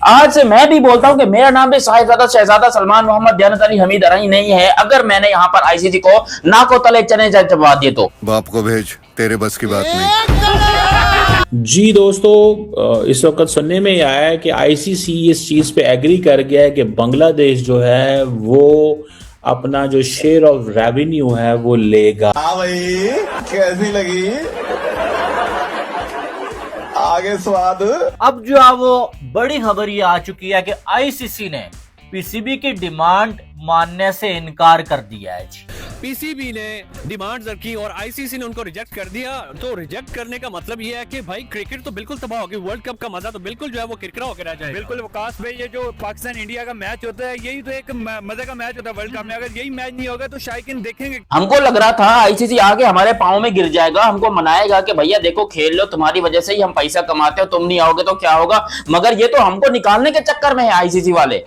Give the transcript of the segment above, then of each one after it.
आज से मैं भी बोलता हूं कि मेरा नाम भी साहिबजादा शहजादा सलमान मोहम्मद दयानत अली हमीद अराई नहीं है। अगर मैंने यहाँ पर आईसीसी को नाको तले चने चबा दिए तो बाप को भेज, तेरे बस की बात नहीं। जी दोस्तों, इस वक्त सुनने में आया है कि आईसीसी इस चीज पे एग्री कर गया है कि बांग्लादेश जो है वो अपना जो शेयर ऑफ रेवेन्यू है वो लेगा। हाँ भाई, कैसी लगी आगे स्वाद। अब जो है वो बड़ी खबर ये आ चुकी है कि आईसीसी ने पीसीबी की डिमांड मानने से इनकार कर दिया है। पीसीबी ने डिमांड्स रखी और आईसीसी ने उनको रिजेक्ट कर दिया। तो रिजेक्ट करने का मतलब ये है कि भाई क्रिकेट तो बिल्कुल तबाह हो गई, वर्ल्ड कप का मजा तो बिल्कुल जो है वो किरकिरा होकर रह जाएगा। बिल्कुल वकास भाई, ये जो पाकिस्तान इंडिया का मैच होता है यही तो एक मजे का मैच होता है वर्ल्ड कप में। अगर यही मैच नहीं होगा तो शायकीन देखेंगे। हमको लग रहा था आईसीसी आके हमारे पाँव में गिर जाएगा, हमको मनाएगा कि भैया देखो खेल लो, तुम्हारी वजह से ही हम पैसा कमाते हो, तुम नहीं आओगे तो क्या होगा। मगर ये तो हमको निकालने के चक्कर में है आईसीसी वाले।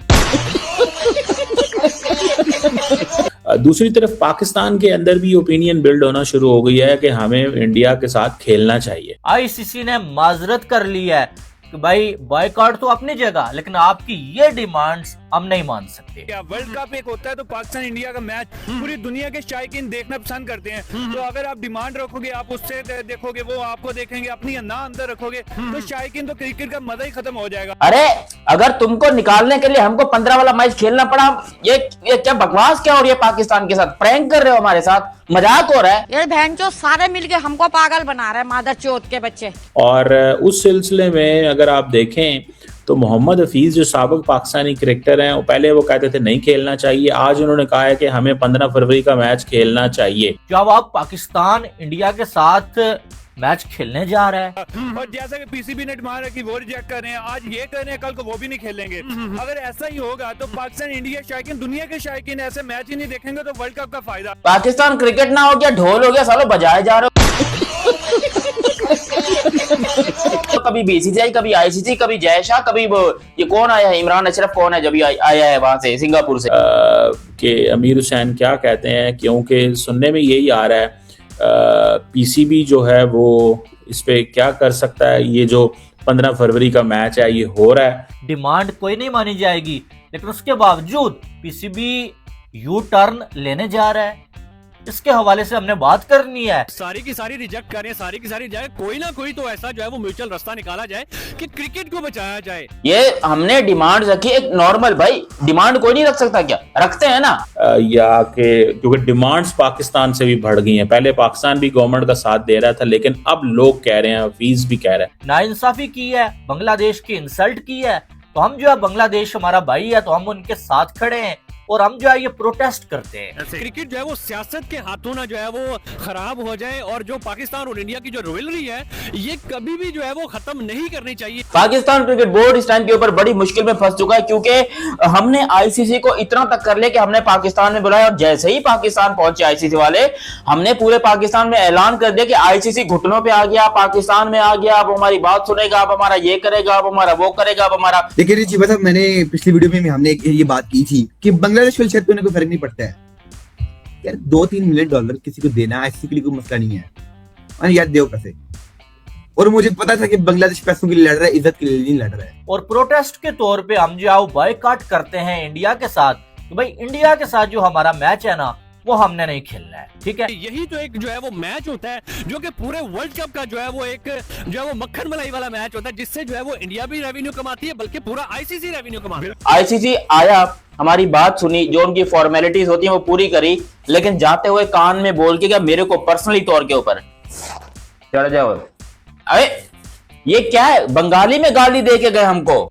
दूसरी तरफ पाकिस्तान के अंदर भी ओपिनियन बिल्ड होना शुरू हो गई है कि हमें इंडिया के साथ खेलना चाहिए। आईसीसी ने माजरत कर ली है कि भाई बॉयकॉट तो अपनी जगह, लेकिन आपकी ये डिमांड्स हम नहीं मान सकते। क्या वर्ल्ड कप एक होता है तो पाकिस्तान इंडिया का मैच पूरी दुनिया के शायकीन देखना पसंद करते हैं। तो अगर आप डिमांड रखोगे, आप उससे देखोगे, वो आपको देखेंगे, अपनी ना अंदर रखोगे तो शायकीन तो क्रिकेट का मजा ही खत्म हो जाएगा। अरे अगर तुमको निकालने के लिए हमको 15 वाला मैच खेलना पड़ा, ये क्या बकवास क्या हो रही है पाकिस्तान के साथ? प्रैंक कर रहे हो हमारे साथ, मजाक हो रहा है। ये बहनचोद सारे मिलके हमको पागल बना रहे हैं, मादर चौथ के बच्चे। और उस सिलसिले में अगर आप देखें तो मोहम्मद हफीज जो साबिक पाकिस्तानी क्रिकेटर हैं, पहले वो कहते थे नहीं खेलना चाहिए, आज उन्होंने कहा है कि हमें 15 फरवरी का मैच खेलना चाहिए। जब आप पाकिस्तान इंडिया के साथ मैच खेलने जा रहा है और जैसा कि पीसीबी ने डिमांड है कि वो रिजेक्ट कर रहे हैं, आज ये कर रहे हैं, कल को वो भी नहीं खेलेंगे। अगर ऐसा ही होगा तो पाकिस्तान इंडिया शायकीन, दुनिया के शायकीन ऐसे मैच ही नहीं देखेंगे तो वर्ल्ड कप का फायदा। पाकिस्तान क्रिकेट ना हो गया, ढोल हो गया, सालो बजाए जा रहे हो। तो कभी बीसीसीआई, कभी आईसीसी, कभी जयशाह, कभी वो ये कौन आया है, इमरान अशरफ कौन है, जब आया है वहां से सिंगापुर से, कि अमीर हुसैन क्या कहते हैं, क्योंकि सुनने में यही आ रहा है पीसीबी जो है वो इस पे क्या कर सकता है। ये जो 15 फरवरी का मैच है ये हो रहा है, डिमांड कोई नहीं मानी जाएगी, लेकिन उसके बावजूद पीसीबी यू टर्न लेने जा रहा है। इसके हवाले से हमने बात करनी है। सारी की सारी रिजेक्ट करें, सारी की सारी जाए, कोई ना कोई तो ऐसा जो है वो म्यूचुअल रास्ता निकाला जाए कि क्रिकेट को बचाया जाए। ये हमने डिमांड रखी एक नॉर्मल, भाई डिमांड कोई नहीं रख सकता क्या? रखते हैं ना। या कि क्योंकि डिमांड्स पाकिस्तान से भी बढ़ गई हैं। पहले पाकिस्तान भी गवर्नमेंट का साथ दे रहा था, लेकिन अब लोग कह रहे हैं, हफीज भी कह रहे हैं, नाइंसाफी की है, बांग्लादेश की इंसल्ट की है, तो हम जो है, बांग्लादेश हमारा भाई है तो हम उनके साथ खड़े हैं और हम जो है ये प्रोटेस्ट करते हैं। क्रिकेट जो है वो सियासत के हाथों ना जो है वो खराब हो जाए और जो पाकिस्तान और इंडिया की जो रिवलरी है ये कभी भी जो है वो खत्म नहीं करनी चाहिए। पाकिस्तान क्रिकेट बोर्ड इस टाइम के ऊपर बड़ी मुश्किल में फंस चुका है, क्योंकि हमने आईसीसी को इतना तक कर लिया कि हमने पाकिस्तान में बुलाया और जैसे ही पाकिस्तान पहुंचे आईसीसी वाले, हमने पूरे पाकिस्तान में ऐलान कर दिया कि आईसीसी घुटनों पे आ गया, पाकिस्तान में आ गया, अब हमारी बात सुनेगा, अब हमारा ये करेगा, अब हमारा वो करेगा, अब हमारा। देखिए जी, मतलब मैंने पिछली वीडियो में हमने ये बात की थी कि बांग्लादेश वाले क्षेत्र में कोई फर्क नहीं पड़ता है यार। 2-3 मिलियन डॉलर किसी को देना आईसीसी के लिए कोई मसला नहीं है यार, देव कैसे। और मुझे पता था कि बांग्लादेश पैसों के लिए लड़ रहा है, इज्जत के लिए नहीं लड़ रहा है। और प्रोटेस्ट के तौर पे हम जो है बॉयकॉट करते हैं इंडिया के साथ, तो भाई इंडिया के साथ जो हमारा मैच है ना वो हमने नहीं खेलना है, ठीक है। यही तो एक जो है वो मैच होता है जो कि पूरे वर्ल्ड कप का जो है वो एक जो है वो मक्खन मलाई वाला मैच होता है, जिससे जो है वो इंडिया भी रेवेन्यू कमाती है बल्कि पूरा आईसीसी रेवेन्यू कमाती है। आईसीसी आया, हमारी बात सुनी, जो उनकी फॉर्मेलिटीज होती है वो पूरी करी, लेकिन जाते हुए कान में बोल के क्या मेरे को पर्सनली तौर के ऊपर चढ़ जाओ। अरे ये क्या है, बंगाली में गाली दे के गए हमको।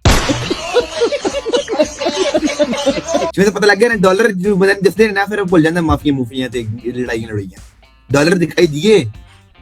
मुझे तो पता लग गया ना, डॉलर जो दसते ना फिर भूल जाता माफिया मुफिया लड़ाइयां डॉलर दिखाई दिए,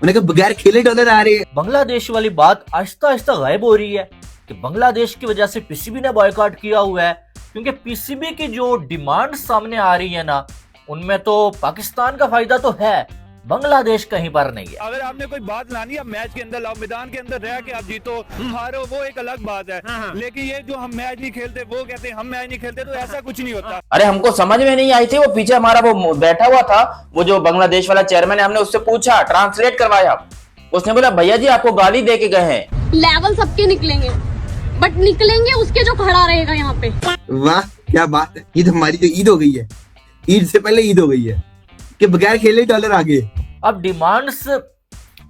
उन्हें कहा बगैर खेले डॉलर आ रहे हैं। बांग्लादेश वाली बात आहिस्ता आहिस्ता गायब हो रही है कि बांग्लादेश की वजह से पीसीबी ने बॉयकॉट किया हुआ है, क्योंकि पीसीबी की जो डिमांड सामने आ रही है ना उनमें तो पाकिस्तान का फायदा तो है, बांग्लादेश कहीं पर नहीं है। अगर आपने कोई बात लानी है मैच के अंदर लाओ, मैदान के अंदर रह के आप जीतो हारो वो एक अलग बात है, लेकिन ये जो हम मैच नहीं खेलते, वो कहते हैं हम मैच नहीं खेलते, तो ऐसा कुछ नहीं होता। अरे हमको समझ में नहीं आई थी, वो पीछे हमारा वो बैठा हुआ था, वो जो बांग्लादेश वाला चेयरमैन है, हमने उससे पूछा, ट्रांसलेट करवाया, उसने बोला भैया जी आपको गाली दे के गए हैं। लेवल सबके निकलेंगे, बट निकलेंगे उसके जो खड़ा रहेगा यहाँ पे। वाह क्या बात है, ये तो हमारी जो ईद हो गई है, ईद से पहले ईद हो गई है कि बगैर खेले डॉलर आ गए। अब डिमांड्स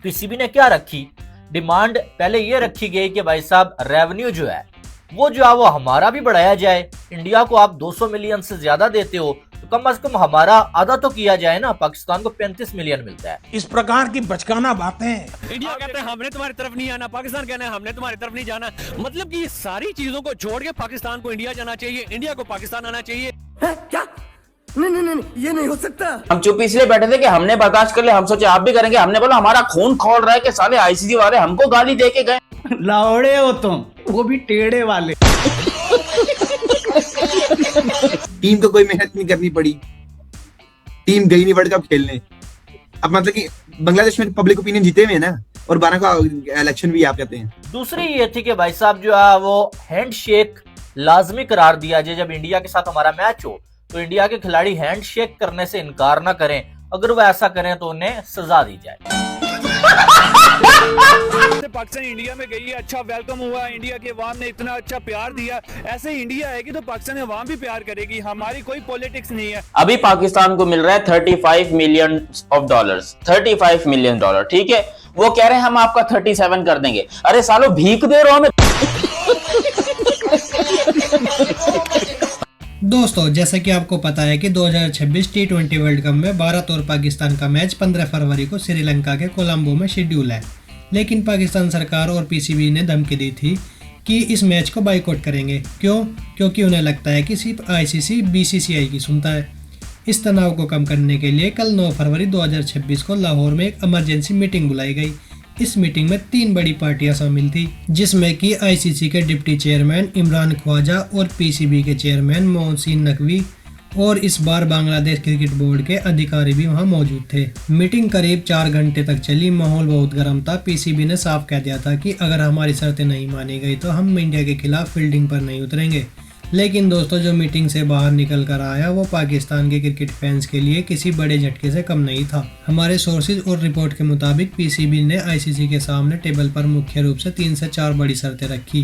पीसीबी ने क्या रखी? डिमांड पहले ये रखी गई कि भाई साहब रेवेन्यू जो है वो हमारा भी बढ़ाया जाए। इंडिया को आप 200 मिलियन से ज्यादा देते हो तो कम से कम हमारा आधा तो किया जाए ना। पाकिस्तान को 35 मिलियन मिलता है। इस प्रकार की बचकाना बातें इंडिया कहते हैं हमने तुम्हारी तरफ नहीं आना, पाकिस्तान कहना है हमने तुम्हारी तरफ नहीं जाना। मतलब कि ये सारी चीजों को छोड़ के पाकिस्तान को इंडिया जाना चाहिए, इंडिया को पाकिस्तान आना चाहिए। क्या? नहीं, ये नहीं हो सकता। हम चुप इसलिए बैठे थे कि हमने बर्दाश्त कर लिया, हम सोचे आप भी करेंगे। हमने बोला हमारा खून खोल रहा है कि साले आईसीसी वाले हमको गाली दे के गए। लावड़े हो तुम, वो भी टेढ़े वाले। टीम को कोई मेहनत नहीं करनी पड़ी, टीम गई नहीं वर्ल्ड कप खेलने। अब मतलब कि बांग्लादेश में पब्लिक ओपिनियन जीते हुए है ना, और 12 का इलेक्शन भी आप कहते हैं। दूसरी ये थी कि भाई साहब जो है वो हैंडशेक लाजमी करार दिया जाए। जब इंडिया के साथ हमारा मैच हो तो इंडिया के खिलाड़ी हैंडशेक करने से इनकार ना करें, अगर वो ऐसा करें तो उन्हें सजा दी जाए। पाकिस्तान इंडिया में गई है, अच्छा वेलकम हुआ, इंडिया के अवाम ने इतना अच्छा प्यार दिया। ऐसे इंडिया आएगी तो पाकिस्तान अवाम भी प्यार करेगी। हमारी कोई पॉलिटिक्स नहीं है। अभी पाकिस्तान को मिल रहा है 35 million of dollars, 35 million dollar, ठीक है। वो कह रहे हैं हम आपका 37 कर देंगे। अरे सालो भीख दे रहे हो हमें। दोस्तों जैसा कि आपको पता है कि 2026 T20 वर्ल्ड कप में भारत और पाकिस्तान का मैच 15 फरवरी को श्रीलंका के कोलंबो में शेड्यूल है, लेकिन पाकिस्तान सरकार और पीसीबी ने धमकी दी थी कि इस मैच को बाइकआउट करेंगे। क्यों? क्योंकि उन्हें लगता है कि सिर्फ आईसीसी बीसीसीआई की सुनता है। इस तनाव को कम करने के लिए कल 9 फरवरी 2026 को लाहौर में एक इमरजेंसी मीटिंग बुलाई गई। इस मीटिंग में 3 बड़ी पार्टियां शामिल थी, जिसमें कि आईसीसी के डिप्टी चेयरमैन इमरान ख्वाजा और पीसीबी के चेयरमैन मोहसिन नकवी और इस बार बांग्लादेश क्रिकेट बोर्ड के अधिकारी भी वहां मौजूद थे। मीटिंग करीब 4 घंटे तक चली। माहौल बहुत गर्म था। पीसीबी ने साफ कह दिया था कि अगर हमारी शर्तें नहीं मानी गई तो हम इंडिया के खिलाफ फील्डिंग पर नहीं उतरेंगे। लेकिन दोस्तों जो मीटिंग से बाहर निकल कर आया वो पाकिस्तान के क्रिकेट फैंस के लिए किसी बड़े झटके से कम नहीं था। हमारे सोर्सेज और रिपोर्ट के मुताबिक पीसीबी ने आईसीसी के सामने टेबल पर मुख्य रूप से 3 से 4 बड़ी शर्तें रखी।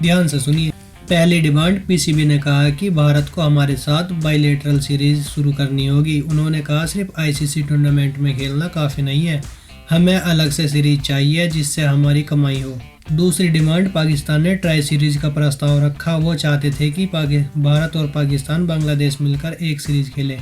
ध्यान से सुनिए। पहली डिमांड, पीसीबी ने कहा कि भारत को हमारे साथ बाइलेटरल सीरीज शुरू करनी होगी। उन्होंने कहा सिर्फ आईसीसी टूर्नामेंट में खेलना काफ़ी नहीं है, हमें अलग से सीरीज चाहिए जिससे हमारी कमाई हो। दूसरी डिमांड, पाकिस्तान ने ट्राई सीरीज का प्रस्ताव रखा। वो चाहते थे कि भारत और पाकिस्तान बांग्लादेश मिलकर एक सीरीज खेले।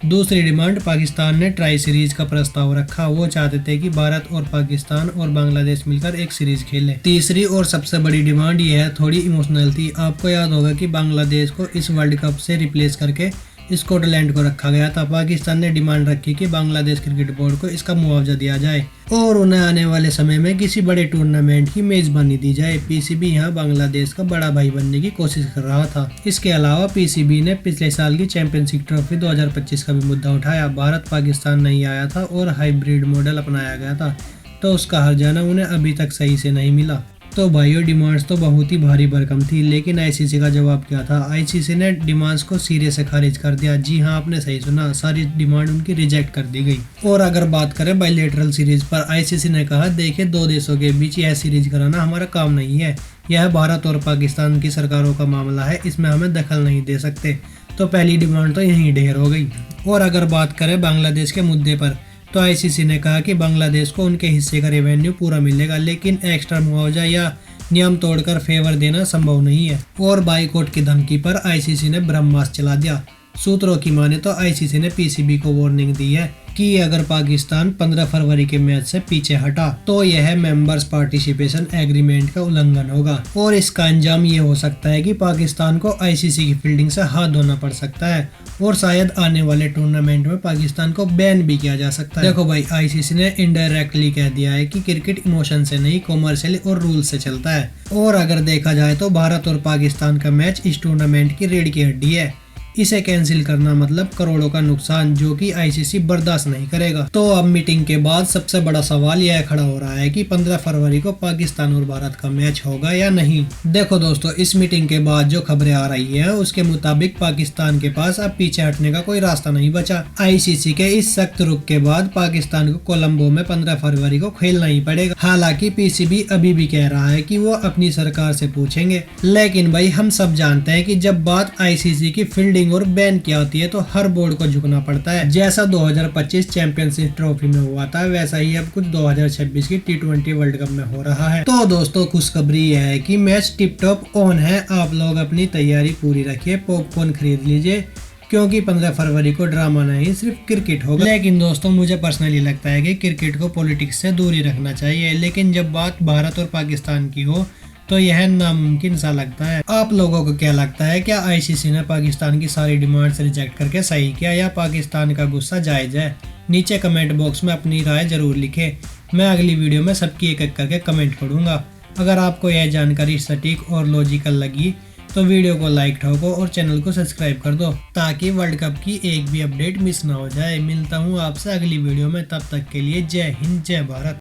दूसरी डिमांड, पाकिस्तान ने ट्राई सीरीज का प्रस्ताव रखा। वो चाहते थे कि भारत और पाकिस्तान और बांग्लादेश मिलकर एक सीरीज खेले। तीसरी और सबसे बड़ी डिमांड यह थोड़ी इमोशनल थी। आपको याद होगा कि बांग्लादेश को इस वर्ल्ड कप से रिप्लेस करके स्कॉटलैंड को रखा गया था। पाकिस्तान ने डिमांड रखी कि बांग्लादेश क्रिकेट बोर्ड को इसका मुआवजा दिया जाए और उन्हें आने वाले समय में किसी बड़े टूर्नामेंट की मेजबानी दी जाए। पीसीबी यहाँ बांग्लादेश का बड़ा भाई बनने की कोशिश कर रहा था। इसके अलावा पीसीबी ने पिछले साल की चैंपियनशिप ट्रॉफी 2025 का भी मुद्दा उठाया। भारत पाकिस्तान नहीं आया था और हाइब्रिड मॉडल अपनाया गया था, तो उसका हर्जाना उन्हें अभी तक सही से नहीं मिला। तो भाइयों डिमांड्स तो बहुत ही भारी भरकम थी, लेकिन आईसीसी का जवाब क्या था? आईसीसी ने डिमांड्स को सिरे से खारिज कर दिया। जी हाँ, आपने सही सुना, सारी डिमांड उनकी रिजेक्ट कर दी गई। और अगर बात करें बाइलेटरल सीरीज पर, आईसीसी ने कहा देखिए 2 देशों के बीच यह सीरीज कराना हमारा काम नहीं है, यह भारत और पाकिस्तान की सरकारों का मामला है, इसमें हमें दखल नहीं दे सकते। तो पहली डिमांड तो यहीं ढेर हो गई। और अगर बात करें बांग्लादेश के मुद्दे पर, तो आईसीसी ने कहा कि बांग्लादेश को उनके हिस्से का रेवेन्यू पूरा मिलेगा, लेकिन एक्स्ट्रा मुआवजा या नियम तोड़कर फेवर देना संभव नहीं है। और बाइकआउट की धमकी पर आईसीसी ने ब्रह्मास्त्र चला दिया। सूत्रों की माने तो आईसीसी ने पीसीबी को वार्निंग दी है कि अगर पाकिस्तान 15 फरवरी के मैच से पीछे हटा तो यह मेंबर्स पार्टिसिपेशन एग्रीमेंट का उल्लंघन होगा और इसका अंजाम ये हो सकता है कि पाकिस्तान को आईसीसी की फील्डिंग से हाथ धोना पड़ सकता है और शायद आने वाले टूर्नामेंट में पाकिस्तान को बैन भी किया जा सकता है। देखो भाई, आईसीसी ने इनडायरेक्टली कह दिया है कि क्रिकेट इमोशन से नहीं, कॉमर्शियल और रूल से चलता है। और अगर देखा जाए तो भारत और पाकिस्तान का मैच इस टूर्नामेंट की रीढ़ की हड्डी है। इसे कैंसिल करना मतलब करोड़ों का नुकसान, जो कि आईसीसी बर्दाश्त नहीं करेगा। तो अब मीटिंग के बाद सबसे बड़ा सवाल यह खड़ा हो रहा है कि 15 फरवरी को पाकिस्तान और भारत का मैच होगा या नहीं। देखो दोस्तों, इस मीटिंग के बाद जो खबरें आ रही है उसके मुताबिक पाकिस्तान के पास अब पीछे हटने का कोई रास्ता नहीं बचा। आईसीसी के इस सख्त रुख के बाद पाकिस्तान को कोलंबो में 15 फरवरी को खेलना ही पड़ेगा। हालांकि पीसीबी अभी भी कह रहा है कि वो अपनी सरकार से पूछेंगे, लेकिन भाई हम सब जानते हैं कि जब बात आईसीसी की फील्डिंग और बैन की आती है तो हर बोर्ड को झुकना पड़ता है। जैसा 2025 चैंपियंस ट्रॉफी में हुआ था, वैसा ही अब कुछ 2026 की T20 वर्ल्ड कप में हो रहा है। तो दोस्तों, खुशखबरी यह है कि मैच टिप टॉप ऑन है। आप लोग अपनी तैयारी पूरी रखिए, पॉपकॉर्न खरीद लीजिए, क्योंकि 15 फरवरी को ड्रामा नहीं सिर्फ क्रिकेट होगा। लेकिन दोस्तों, मुझे पर्सनली लगता है कि क्रिकेट को पॉलिटिक्स से दूर ही रखना चाहिए, लेकिन जब बात भारत और पाकिस्तान की हो तो यह नामुमकिन सा लगता है। आप लोगों को क्या लगता है, क्या आईसीसी ने पाकिस्तान की सारी डिमांड्स रिजेक्ट करके सही किया या पाकिस्तान का गुस्सा जायज है? नीचे कमेंट बॉक्स में अपनी राय जरूर लिखें। मैं अगली वीडियो में सबकी एक एक करके कमेंट पढ़ूंगा। अगर आपको यह जानकारी सटीक और लॉजिकल लगी तो वीडियो को लाइक ठोको और चैनल को सब्सक्राइब कर दो, ताकि वर्ल्ड कप की एक भी अपडेट मिस ना हो जाए। मिलता हूँ आपसे अगली वीडियो में, तब तक के लिए जय हिंद, जय भारत।